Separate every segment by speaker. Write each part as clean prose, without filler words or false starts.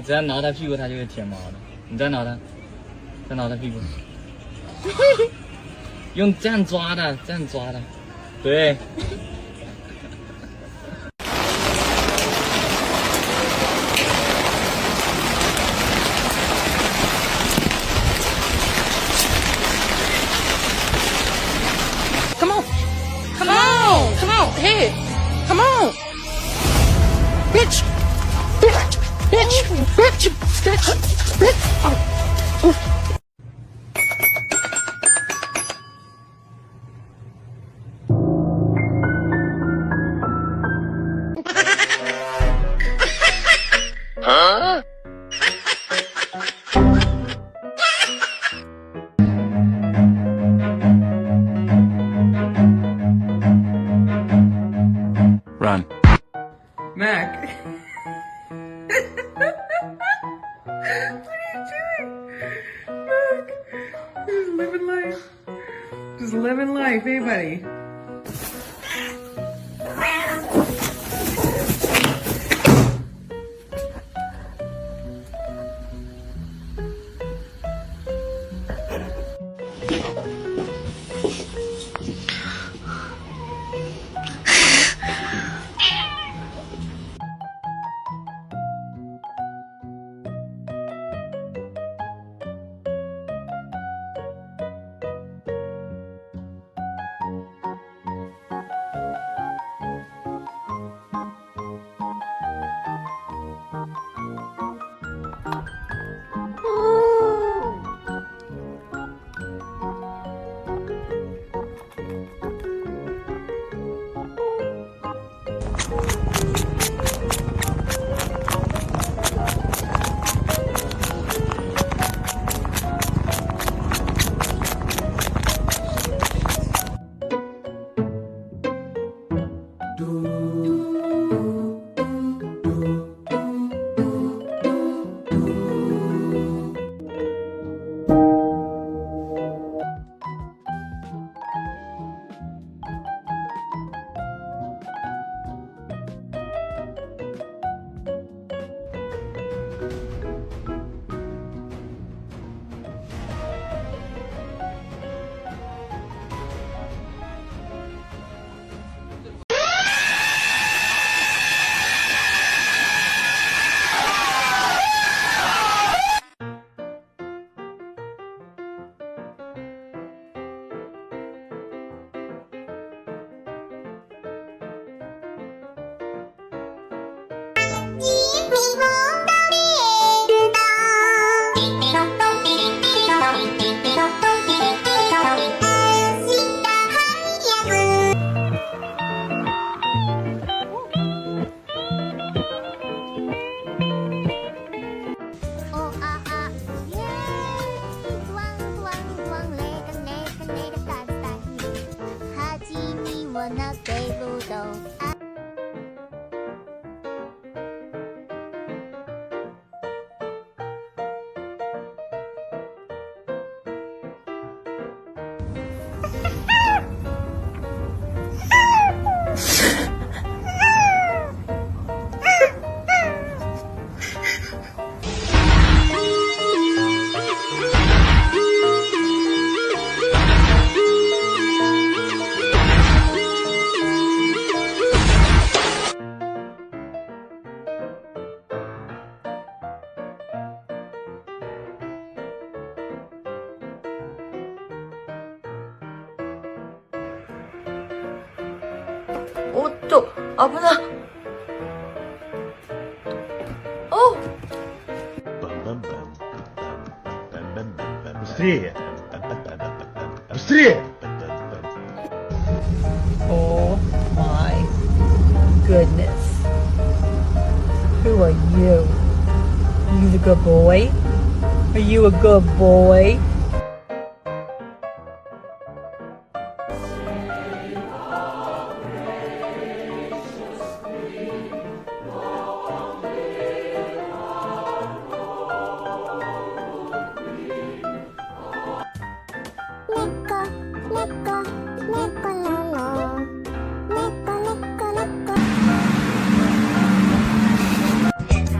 Speaker 1: 只要挠他屁股，他就会舔毛的。你再挠他，再挠他屁股，用这样抓的，这样抓的，对。Come on, come on, come on, hey, come on, bitch, bitch. Bitch! Bitch! Bitch! Bitch! Oh. Huh? Run.
Speaker 2: Mac. What are you doing? Look, just living life. Just living life, hey buddy?
Speaker 3: 또 아프나? 어?
Speaker 4: Быстрее! Быстрее! goodness. Who are you? You the good boy? Are you a good boy?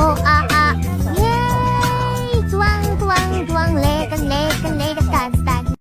Speaker 5: Oh ah ah, yay! Tuang tuang tuang, lekan lekan lekan, stan stan.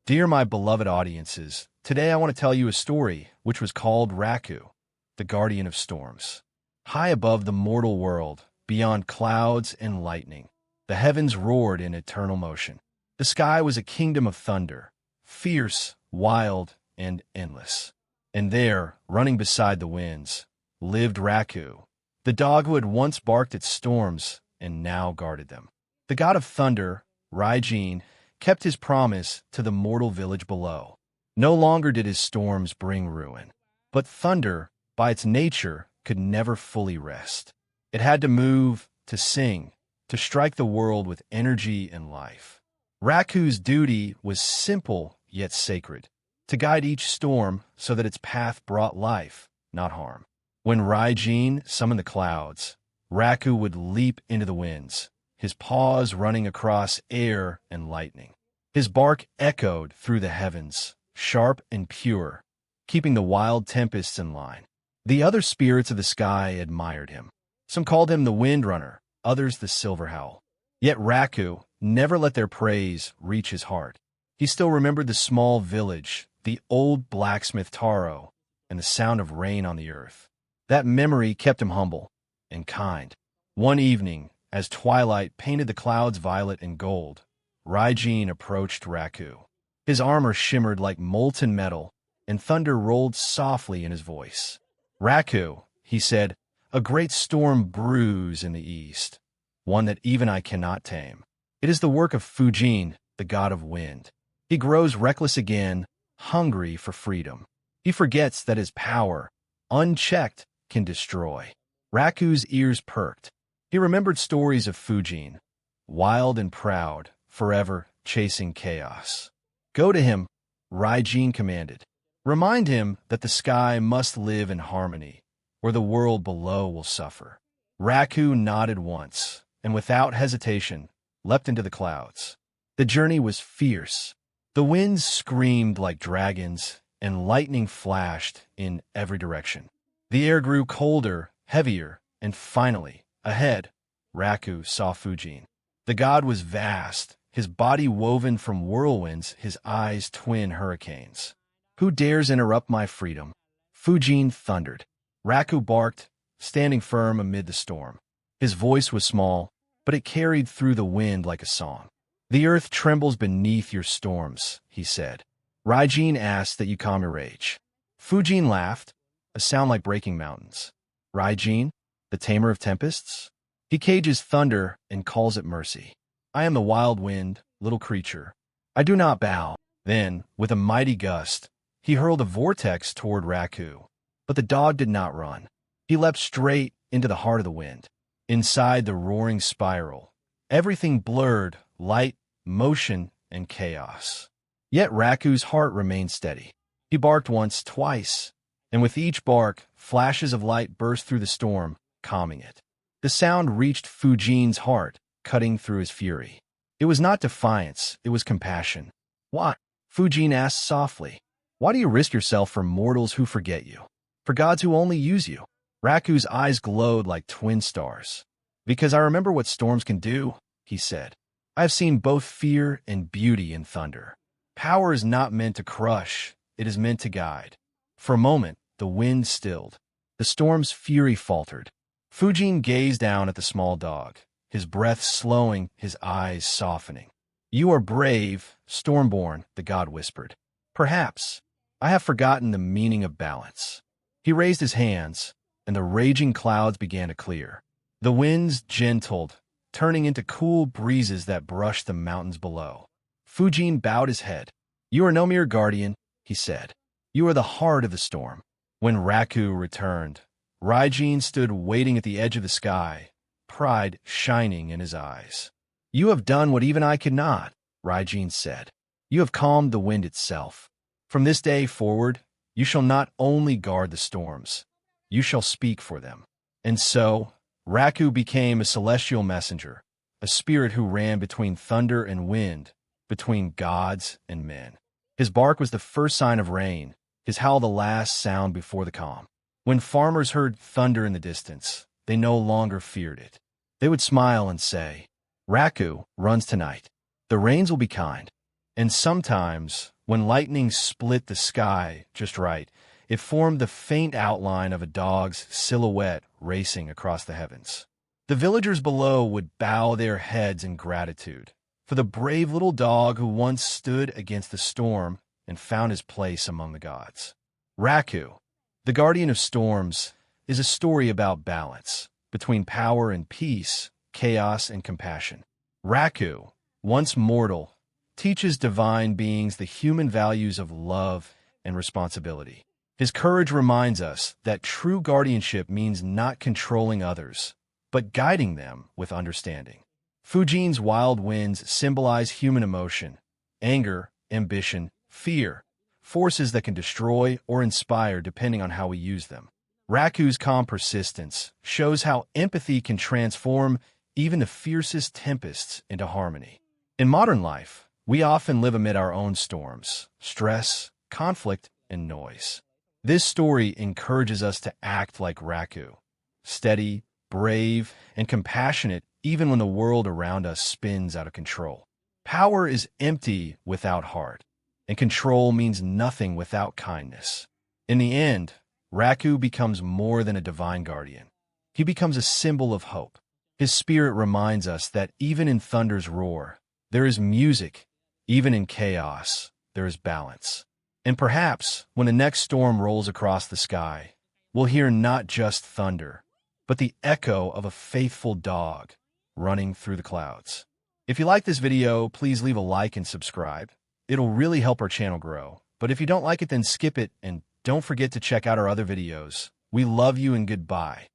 Speaker 6: Dear my beloved audiences, today I want to tell you a story which was called Raku, the guardian of storms. High above the mortal world, beyond clouds and lightning, the heavens roared in eternal motion. The sky was a kingdom of thunder, fierce, wild, and endless. And there, running beside the winds, lived Raku, the dog who had once barked at storms and now guarded them. The god of thunder, Raijin, kept his promise to the mortal village below. No longer did his storms bring ruin, but thunder, by its nature, could never fully rest. It had to move, to sing, to strike the world with energy and life. Raku's duty was simple yet sacred, to guide each storm so that its path brought life, not harm. When Raijin summoned the clouds, Raku would leap into the winds, his paws running across air and lightning. His bark echoed through the heavens, sharp and pure, keeping the wild tempests in line. The other spirits of the sky admired him. Some called him the Wind Runner, others the Silver Howl. Yet Raku never let their praise reach his heart. He still remembered the small village, the old blacksmith Taro, and the sound of rain on the earth. That memory kept him humble and kind. One evening, as twilight painted the clouds violet and gold, Raijin approached Raku. His armor shimmered like molten metal, and thunder rolled softly in his voice. "Raku," he said, "a great storm brews in the east, one that even I cannot tame. It is the work of Fujene, the god of wind. He grows reckless again, hungry for freedom. He forgets that his power, unchecked, can destroy." Raku's ears perked. He remembered stories of Fujene, wild and proud, forever chasing chaos. "Go to him," Raijin commanded. "Remind him that the sky must live in harmony, or the world below will suffer." Raku nodded once, and without hesitation, leapt into the clouds. The journey was fierce. The winds screamed like dragons, and lightning flashed in every direction. The air grew colder, heavier, and finally, ahead, Raku saw Fujene. The god was vast, his body woven from whirlwinds, his eyes twin hurricanes. "Who dares interrupt my freedom?" Fujene thundered. Raku barked, standing firm amid the storm. His voice was small, but it carried through the wind like a song. "The earth trembles beneath your storms," he said. Raijin asked that you calm your rage. Fujene laughed, a sound like breaking mountains. "Raijin, the tamer of tempests? He cages thunder and calls it mercy. I am the wild wind, little creature. I do not bow." Then, with a mighty gust, he hurled a vortex toward Raku. But the dog did not run. He leapt straight into the heart of the wind. Inside the roaring spiral, everything blurred, light, motion, and chaos. Yet Raku's heart remained steady. He barked once, twice, and with each bark, flashes of light burst through the storm, calming it. The sound reached Fujine's heart, cutting through his fury. It was not defiance, it was compassion. "Why?" Fujene asked softly. "Why do you risk yourself for mortals who forget you? For gods who only use you?" Raku's eyes glowed like twin stars. "Because I remember what storms can do," he said. "I have seen both fear and beauty in thunder. Power is not meant to crush, it is meant to guide." For a moment, the wind stilled. The storm's fury faltered. Fujene gazed down at the small dog, his breath slowing, his eyes softening. "You are brave, Stormborn," the god whispered. "Perhaps I have forgotten the meaning of balance." He raised his hands, and the raging clouds began to clear. The winds gentled, turning into cool breezes that brushed the mountains below. Fujene bowed his head. "You are no mere guardian," he said. "You are the heart of the storm." When Raku returned, Raijin stood waiting at the edge of the sky, pride shining in his eyes. "You have done what even I could not," Raijin said. "You have calmed the wind itself. From this day forward, you shall not only guard the storms, you shall speak for them." And so, Raku became a celestial messenger, a spirit who ran between thunder and wind, between gods and men. His bark was the first sign of rain, his howl the last sound before the calm. When farmers heard thunder in the distance, they no longer feared it. They would smile and say, "Raku runs tonight. The rains will be kind." And sometimes, when lightning split the sky just right, it formed the faint outline of a dog's silhouette racing across the heavens. The villagers below would bow their heads in gratitude for the brave little dog who once stood against the storm and found his place among the gods. Raku, the guardian of storms, is a story about balance between power and peace, chaos and compassion. Raku, once mortal, teaches divine beings the human values of love and responsibility. His courage reminds us that true guardianship means not controlling others, but guiding them with understanding. Fujine's wild winds symbolize human emotion, anger, ambition, fear, forces that can destroy or inspire depending on how we use them. Raku's calm persistence shows how empathy can transform even the fiercest tempests into harmony. In modern life, we often live amid our own storms, stress, conflict, and noise. This story encourages us to act like Raku, steady, brave, and compassionate even when the world around us spins out of control. Power is empty without heart, and control means nothing without kindness. In the end, Raku becomes more than a divine guardian. He becomes a symbol of hope. His spirit reminds us that even in thunder's roar, there is music. Even in chaos, there is balance. And perhaps, when the next storm rolls across the sky, we'll hear not just thunder, but the echo of a faithful dog running through the clouds. If you like this video, please leave a like and subscribe. It'll really help our channel grow. But if you don't like it, then skip it, and don't forget to check out our other videos. We love you and goodbye.